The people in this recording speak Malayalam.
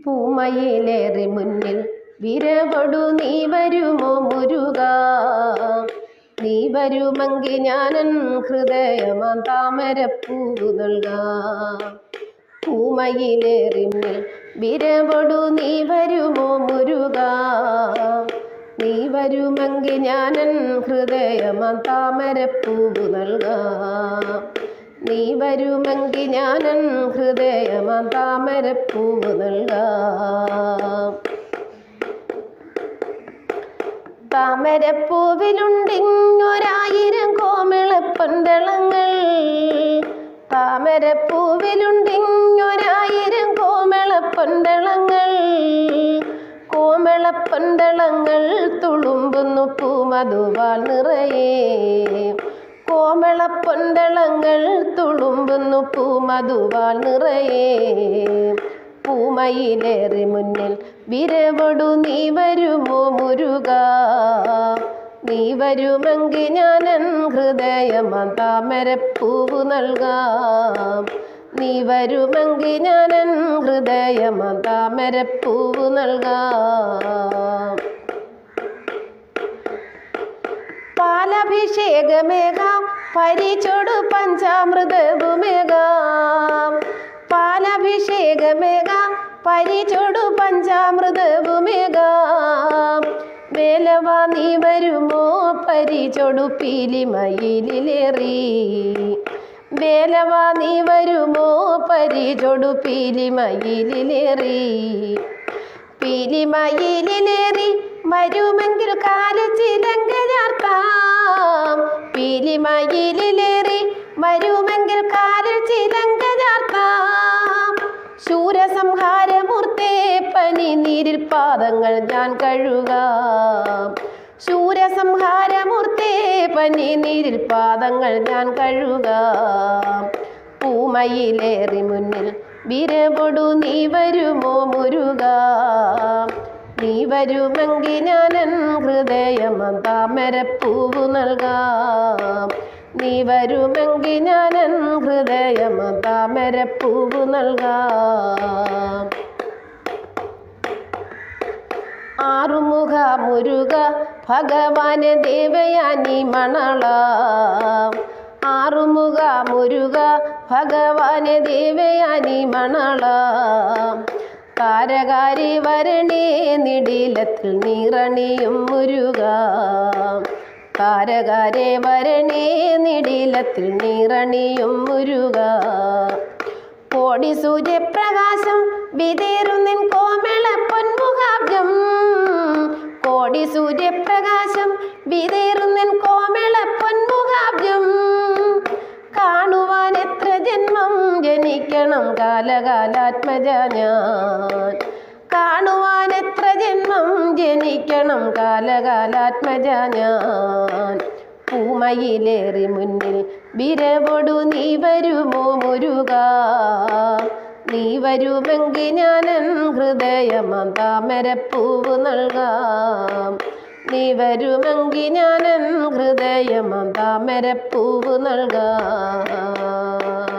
പൂമയിലേറി മുന്നിൽ വിരവൊടു നീ വരുമോ മുരുക? നീ വരുമെങ്കിൽ ഞാനൻ ഹൃദയമാം താമരപ്പൂവ് നൽകാം. പൂമയിലേറി മുന്നിൽ വിരവൊടു നീ വരുമോ മുരുക? നീ വരുമെങ്കിൽ ഞാനൻ ഹൃദയമാം താമരപ്പൂവ് നൽകാം. നീ വരുമെങ്കിൽ ഞാനൻ ഹൃദയമാം താമരപ്പൂവ് നൽകാം. താമരപ്പൂവിലുണ്ടിങ്ങൊരായിരം കോമളപ്പൊന്തളങ്ങൾ. താമരപ്പൂവിലുണ്ടിങ്ങൊരായിരം കോമളപ്പൊന്തളങ്ങൾ. കോമളപ്പൊന്തളങ്ങൾ തുളുമ്പുന്നു പൂമധുവാൽ നിറയെ. കോമളപ്പൊന്തളങ്ങൾ തുളുമ്പുന്നു പൂമധുവാൽ നിറയെ. പൂമയിലേറി മുന്നിൽ വിരവൊടു നീ വരുമോ മുരുക? നീ വരുമെങ്കിൽ ഞാനൻ ഹൃദയമാം താമരപ്പൂവ് നൽകാം. നീ വരുമെങ്കിൽ ഞാനൻ ഹൃദയമാം താമരപ്പൂവ് നൽകാം. പാലഭിഷേകമേകാം പരിചൊടു പഞ്ചാമൃതവുമേകാം. പാലഭിഷേകമേകാം പരിചൊടു പഞ്ചാമൃതവുമേകാം. വേലവ നീ വരുമോ പരിചൊടു പീലിമയിലേറി. വേലവ നീ വരുമോ പരിചൊടു പീലിമയിലേറി. പീലിമയിലേറി വരുമെങ്കിൽ കാലച്ചിലങ്ക ചാർത്താം. പീലിമയിലേറി വരുമെങ്കിൽ കാലച്ചിലങ്ക ചാർത്താം. ശൂരസംഹാരമൂർത്തേ പനിനീരിൽ പാദങ്ങൾ ഞാൻ കഴുകാം. ശൂരസംഹാരമൂർത്തേ പനിനീരിൽ പാദങ്ങൾ ഞാൻ കഴുകാം. പൂമയിലേറി മുന്നിൽ വിരവൊടു നീ വരുമോ മുരുക? നീ വരുമെങ്കിൽ ഞാനൻ ഹൃദയമാം താമരപ്പൂവ് നൽകാം. നീ വരുമെങ്കിൽ ഞാനൻ ഹൃദയമാം താമരപ്പൂവ് നൽകാം. ആറുമുഖ മുരുക ഭഗവാന് ദേവയാനി മണള. ആറുമുഖ മുരുക ഭഗവാന് ദേവയാനി മണള. താരകാരി വരണേ നിടിലത്തിൽ നീറണിയും മുരുക. താരകാരെ വരണേ നിടിലത്തിൽ നീറണിയും മുരുക. കോടി സൂര്യപ്രകാശം വിതേറുന്നിൻ കോമള പൊന്മുഖാബ്ജം. കോടി സൂര്യപ്രകാശം വിതേറുന്നിൻ കോമള പൊന്മുഖാബ്ജം. കാണുവാൻ എത്ര ജന്മം ജനിക്കണം കാലകാലാത്മജ ഞാൻ. കാണുവാൻ എത്ര ജന്മം ജനിക്കണം കാലകാലാത്മജ ഞാൻ. പൂമയിലേറി മുന്നിൽ വിരവൊടു നീ വരുമോ മുരുക? നീ വരുമെങ്കിൽ ഞാനൻ ഹൃദയമാം താമരപ്പൂവ് നൽകാം. നീ വരുമെങ്കിൽ ഞാനൻ ഹൃദയമാം താമരപ്പൂവ് നൽകാം.